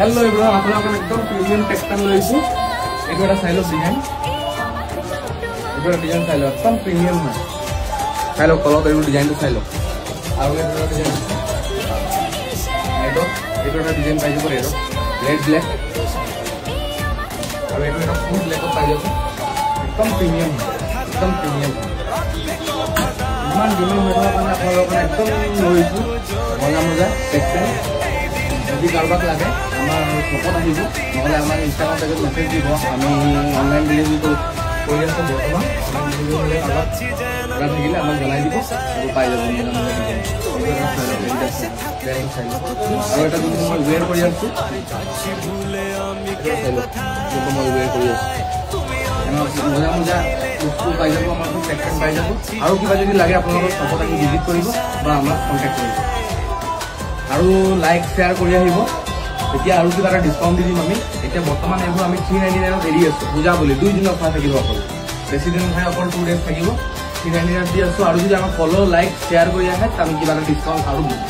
hello everyone आपन एकदम premium textile लइसु एटा silo design एटा design silo एकदम प्रीमियम है साइलो कलर एटा डिजाइन तो साइलो आरो एटा डिजाइन एटा डिजाइन पाइजे पर एरो रेड ब्लैक आरो एटा फुल ब्लैक पाइजे एकदम प्रीमियम मान डिमांड मेरा अपन आपन एकदम लइसु मजा मजा टेक्सटाइल যদি কারবাক লাগে আমার শপত আহিব নহলে আমার ইনস্টাগ্রাম পেজত মেসেজ দিব আমি অনলাইন ডেলিভারি কৰি আছো বৰ্তমান অনলাইন ডেলিভাৰি কাৰবাক থাকিলে আমাক জনাই দিব আৰু পাই যাব আৰু এটা যদি মই ওয়েৰ কৰি আছো মই ওয়েৰ কৰি আছো মজা মজা বস্তু পাই যাব আমাৰ টেক্সটাইল পাই যাব আৰু কিবা যদি লাগে আপোনালোকৰ শপত আহি ভিজিট কৰিব বা আমাক কন্টাক্ট কৰিব আৰু লাইক শেয়াৰ কৰি আহিব এতিয়া আৰু কিবা এটা ডিসকাউন্ট দি দিম আমি এতিয়া বৰ্তমান এবোৰ আমি 399 এৰি আছো পূজা বুলি 2 দিনৰ পৰা থাকিব অকল বেছি দিন নহয় অকল 2 ডেজ থাকিব 399 দি আছো আৰু যদি আমাক ফলো লাইক শেয়াৰ কৰি আহে আমি কিবা এটা ডিসকাউন্ট আৰু দিম